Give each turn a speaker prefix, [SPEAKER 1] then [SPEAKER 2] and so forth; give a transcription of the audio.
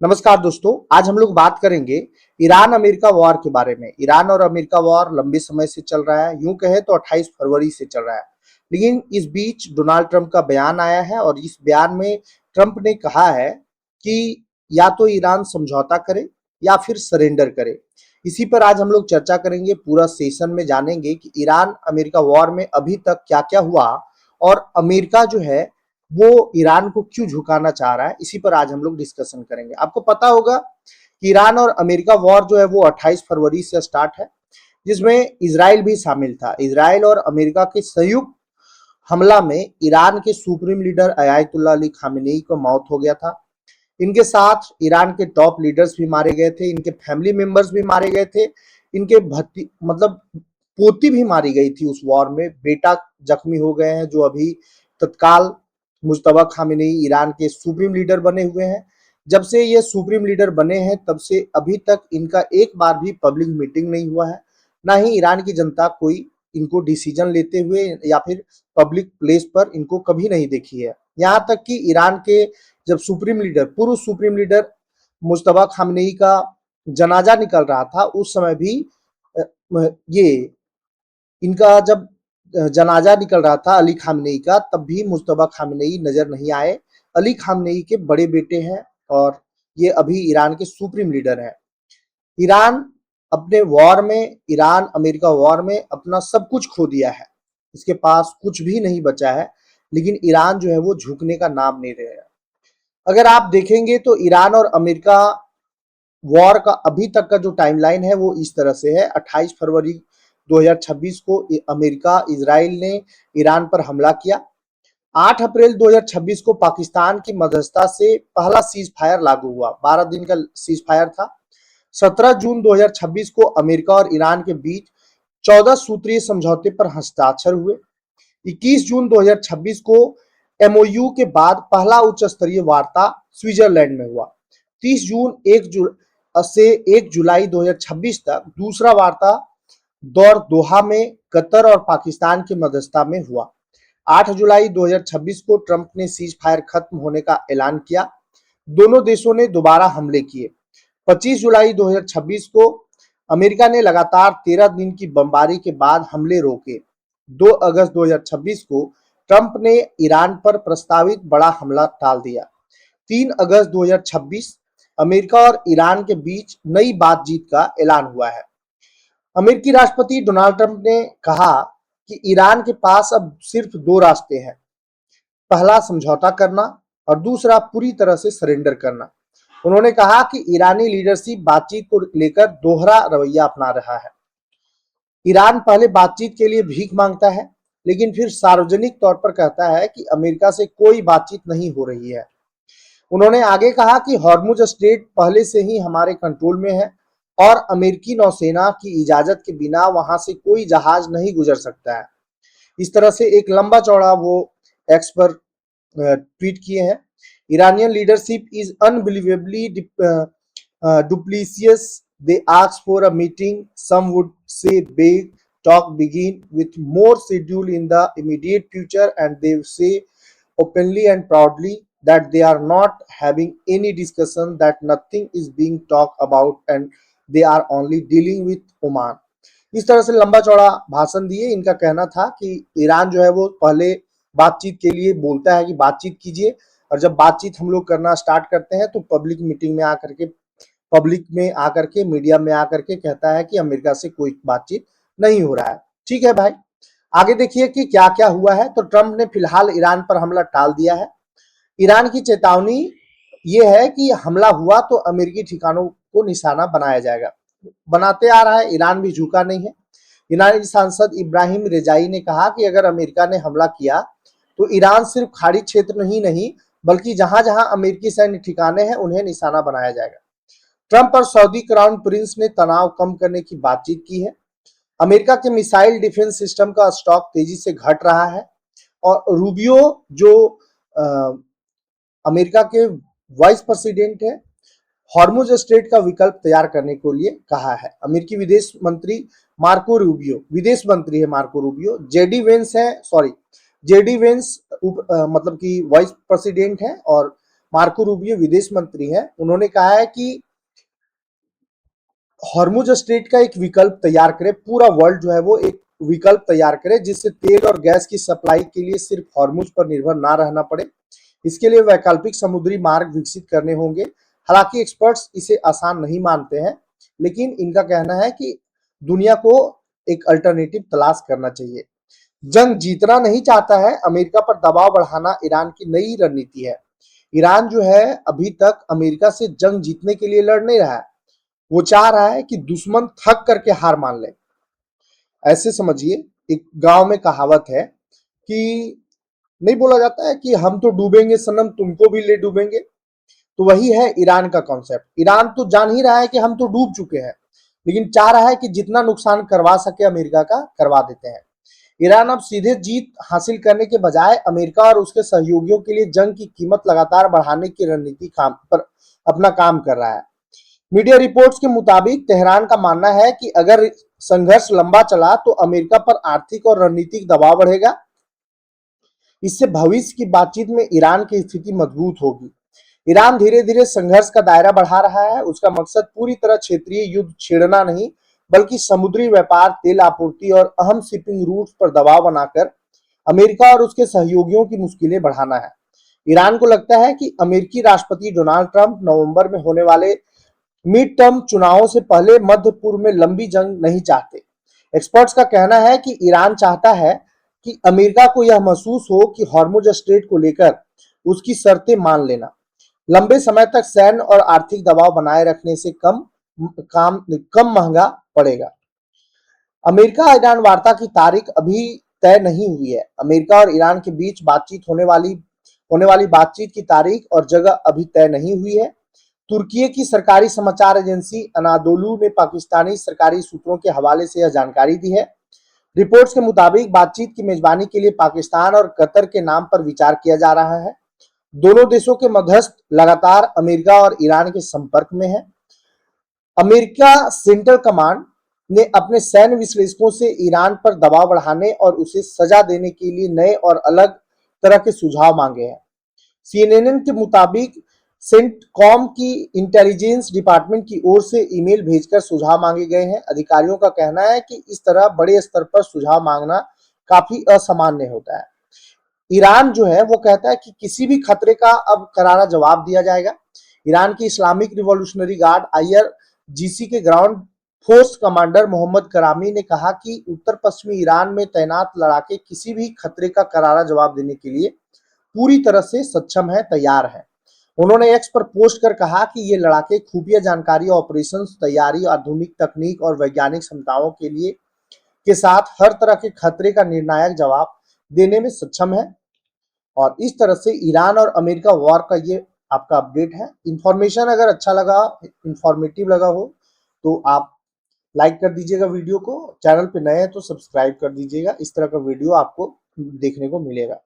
[SPEAKER 1] नमस्कार दोस्तों, आज हम लोग बात करेंगे ईरान अमेरिका वॉर के बारे में। ईरान और अमेरिका वॉर लंबे समय से चल रहा है, यूं कहे तो 28 फरवरी से चल रहा है। लेकिन इस बीच डोनाल्ड ट्रंप का बयान आया है और इस बयान में ट्रंप ने कहा है कि या तो ईरान समझौता करे या फिर सरेंडर करे। इसी पर आज हम लोग चर्चा करेंगे, पूरा सेशन में जानेंगे कि ईरान अमेरिका वॉर में अभी तक क्या क्या हुआ और अमेरिका जो है वो ईरान को क्यों झुकाना चाह रहा है। इसी पर आज हम लोग डिस्कशन करेंगे। आपको पता होगा कि ईरान और अमेरिका वॉर जो है वो 28 फरवरी से स्टार्ट है, जिसमें इजराइल भी शामिल था। इजराइल और अमेरिका के संयुक्त हमला में ईरान के supreme leader Ayatollah Ali Khamenei को मौत हो गया था। इनके साथ ईरान के टॉप लीडर्स भी मारे गए थे, इनके फैमिली मेंबर्स भी मारे गए थे, इनके भती मतलब पोती भी मारी गई थी उस वॉर में। बेटा जख्मी हो गए हैं, जो अभी तत्काल मुज्तबा खामेनेई ईरान के सुप्रीम लीडर बने हुए हैं। जब से ये सुप्रीम लीडर बने हैं तब से अभी तक इनका एक बार भी पब्लिक मीटिंग नहीं हुआ है, ना ही ईरान की जनता कोई इनको डिसीजन लेते हुए या फिर पब्लिक प्लेस पर इनको कभी नहीं देखी है। यहाँ तक कि ईरान के जब सुप्रीम लीडर, पूर्व सुप्रीम लीडर मुज्तबा खामेनेई का जनाजा निकल रहा था, उस समय भी ये इनका जब जनाजा निकल रहा था अली खामेनेई का, तब भी मुज्तबा खामेनेई नजर नहीं आए। अली खामेनेई के बड़े बेटे हैं और ये अभी ईरान के सुप्रीम लीडर हैं। ईरान अपने वॉर में, ईरान अमेरिका वॉर में अपना सब कुछ खो दिया है, इसके पास कुछ भी नहीं बचा है। लेकिन ईरान जो है वो झुकने का नाम नहीं ले रहा है। अगर आप देखेंगे तो ईरान और अमेरिका वॉर का अभी तक का जो टाइमलाइन है वो इस तरह से है। 28 फरवरी 2026 को अमेरिका इजराइल ने ईरान पर हमला किया। 8 अप्रैल 2026 को पाकिस्तान की मध्यस्थता से पहला सीज फायर लागू हुआ, 12 दिन का सीज फायर था। 17 जून 2026 को अमेरिका और ईरान के बीच 14 सूत्रीय समझौते पर हस्ताक्षर हुए। 21 जून 2026 को एमओयू के बाद पहला उच्च स्तरीय वार्ता स्विट्जरलैंड में हुआ। 30 जून से 1 जुलाई 2026 तक दूसरा वार्ता दौर दोहा में कतर और पाकिस्तान की मध्यस्थता में हुआ। 8 जुलाई 2026 को ट्रंप ने सीज फायर खत्म होने का ऐलान किया। दोनों देशों ने दोबारा हमले किए। 25 जुलाई 2026 को अमेरिका ने लगातार 13 दिन की बमबारी के बाद हमले रोके। 2 अगस्त 2026 को ट्रंप ने ईरान पर प्रस्तावित बड़ा हमला टाल दिया। 3 अगस्त 2026 अमेरिका और ईरान के बीच नई बातचीत का ऐलान हुआ है। अमेरिकी राष्ट्रपति डोनाल्ड ट्रंप ने कहा कि ईरान के पास अब सिर्फ दो रास्ते हैं, पहला समझौता करना और दूसरा पूरी तरह से सरेंडर करना। उन्होंने कहा कि ईरानी लीडरशिप बातचीत को लेकर दोहरा रवैया अपना रहा है। ईरान पहले बातचीत के लिए भीख मांगता है, लेकिन फिर सार्वजनिक तौर पर कहता है कि अमेरिका से कोई बातचीत नहीं हो रही है। उन्होंने आगे कहा कि हॉर्मुज स्ट्रेट पहले से ही हमारे कंट्रोल में है और अमेरिकी नौसेना की इजाजत के बिना वहां से कोई जहाज नहीं गुजर सकता है। इस तरह से एक लंबा चौड़ा वो एक्स पर ट्वीट किए हैं। Iranian leadership is unbelievably duplicitous. They ask for a meeting. Some would say big talk begin with more schedule in the immediate future, and they say openly and proudly that they are not having any discussion, that nothing is being talked about, and they are only dealing with Oman. इस तरह से लंबा चौड़ा भाषण दिए। इनका कहना था कि ईरान जो है वो पहले बातचीत के लिए बोलता है कि बातचीत कीजिए, और जब बातचीत हम लोग करना स्टार्ट करते हैं तो पब्लिक मीटिंग में आकर के, पब्लिक में आकर के, मीडिया में आकर के कहता है कि अमेरिका से कोई बातचीत नहीं हो रहा है। ठीक है भाई, आगे देखिए कि क्या क्या हुआ है। तो ट्रंप ने फिलहाल ईरान पर हमला टाल दिया है। ईरान की चेतावनी ये है कि हमला हुआ तो अमेरिकी ठिकानों को निशाना बनाया जाएगा। बनाते आ रहा है, ईरान भी झुका नहीं है। ईरानी सांसद इब्राहिम रेजाई ने कहा कि अगर अमेरिका ने हमला किया तो ईरान सिर्फ खाड़ी क्षेत्र ही नहीं बल्कि जहां जहां अमेरिकी सैन्य ठिकाने हैं उन्हें निशाना बनाया जाएगा। ट्रंप और सऊदी क्राउन प्रिंस ने तनाव कम करने की बातचीत की है। अमेरिका के मिसाइल डिफेंस सिस्टम का स्टॉक तेजी से घट रहा है और रूबियो जो अमेरिका के वाइस प्रेसिडेंट है, हॉर्मुज स्ट्रेट का विकल्प तैयार करने के लिए कहा है। अमेरिकी विदेश मंत्री मार्को रूबियो, विदेश मंत्री है मार्को रूबियो। जेडी वेंस है, सॉरी जेडी वेंस मतलब कि वाइस प्रेसिडेंट है, और मार्को रूबियो विदेश मंत्री हैं, उन्होंने कहा है कि हॉर्मुज स्ट्रेट का एक विकल्प तैयार करे, पूरा वर्ल्ड जो है वो एक विकल्प तैयार करे जिससे तेल और गैस की सप्लाई के लिए सिर्फ हॉर्मुज पर निर्भर ना रहना पड़े। इसके लिए वैकल्पिक समुद्री मार्ग विकसित करने होंगे। हालांकि एक्सपर्ट्स इसे आसान नहीं मानते हैं, लेकिन इनका कहना है कि दुनिया को एक अल्टरनेटिव तलाश करना चाहिए। जंग जीतना नहीं चाहता है, अमेरिका पर दबाव बढ़ाना ईरान की नई रणनीति है। ईरान जो है अभी तक अमेरिका से जंग जीतने के लिए लड़ नहीं रहा है, वो चाह रहा है कि दुश्मन थक करके हार मान ले। ऐसे समझिए, एक गांव में कहावत है कि नहीं बोला जाता है कि हम तो डूबेंगे सनम, तुमको भी ले डूबेंगे। तो वही है ईरान का कॉन्सेप्ट। ईरान तो जान ही रहा है कि हम तो डूब चुके हैं, लेकिन चाह रहा है कि जितना नुकसान करवा सके अमेरिका का करवा देते हैं। ईरान अब सीधे जीत हासिल करने के बजाय अमेरिका और उसके सहयोगियों के लिए जंग की कीमत लगातार बढ़ाने की रणनीति काम पर अपना काम कर रहा है। मीडिया रिपोर्ट्स के मुताबिक तेहरान का मानना है कि अगर संघर्ष लंबा चला तो अमेरिका पर आर्थिक और रणनीतिक दबाव बढ़ेगा। इससे भविष्य की बातचीत में ईरान की स्थिति मजबूत होगी। ईरान धीरे धीरे संघर्ष का दायरा बढ़ा रहा है। उसका मकसद पूरी तरह क्षेत्रीय युद्ध छेड़ना नहीं, बल्कि समुद्री व्यापार, तेल आपूर्ति और अहम शिपिंग रूट्स पर दबाव बनाकर अमेरिका और उसके सहयोगियों की मुश्किलें बढ़ाना है। ईरान को लगता है कि अमेरिकी राष्ट्रपति डोनाल्ड ट्रंप नवंबर में होने वाले मिड टर्म चुनावों से पहले मध्य पूर्व में लंबी जंग नहीं चाहते। एक्सपर्ट्स का कहना है कि ईरान चाहता है कि अमेरिका को यह महसूस हो कि हॉर्मुज स्ट्रेट को लेकर उसकी शर्तें मान लेना लंबे समय तक सैन्य और आर्थिक दबाव बनाए रखने से कम महंगा पड़ेगा। अमेरिका ईरान वार्ता की तारीख अभी तय नहीं हुई है। अमेरिका और ईरान के बीच होने वाली बातचीत की तारीख और जगह अभी तय नहीं हुई है। तुर्की की सरकारी समाचार एजेंसी अनादोलू ने पाकिस्तानी सरकारी सूत्रों के हवाले से यह जानकारी दी है। रिपोर्ट्स के मुताबिक बातचीत की मेजबानी के लिए पाकिस्तान और कतर के नाम पर विचार किया जा रहा है। दोनों देशों के मध्यस्थ लगातार अमेरिका और ईरान के संपर्क में है। अमेरिका सेंट्रल कमांड ने अपने सैन्य विश्लेषकों से ईरान पर दबाव बढ़ाने और उसे सजा देने के लिए नए और अलग तरह के सुझाव मांगे हैं। सीएनएन के मुताबिक सेंटकॉम की इंटेलिजेंस डिपार्टमेंट की ओर से ईमेल भेजकर सुझाव मांगे गए हैं। अधिकारियों का कहना है कि इस तरह बड़े स्तर पर सुझाव मांगना काफी असामान्य होता है। ईरान जो है वो कहता है कि किसी भी खतरे का अब करारा जवाब दिया जाएगा। ईरान की इस्लामिक रिवॉल्यूशनरी गार्ड आईआरजीसी के ग्राउंड फोर्स कमांडर मोहम्मद करामी ने कहा कि उत्तर पश्चिमी ईरान में तैनात लड़ाके किसी भी खतरे का करारा जवाब देने के लिए पूरी तरह से सक्षम है, तैयार है। उन्होंने एक्स पर पोस्ट कर कहा कि ये लड़ाके खुफिया जानकारी, ऑपरेशंस तैयारी, आधुनिक तकनीक और वैज्ञानिक क्षमताओं के साथ हर तरह के खतरे का निर्णायक जवाब देने में सक्षम है। और इस तरह से ईरान और अमेरिका वॉर का ये आपका अपडेट है। इंफॉर्मेशन अगर अच्छा लगा, इंफॉर्मेटिव लगा हो तो आप लाइक कर दीजिएगा वीडियो को। चैनल पे नए हैं तो सब्सक्राइब कर दीजिएगा। इस तरह का वीडियो आपको देखने को मिलेगा।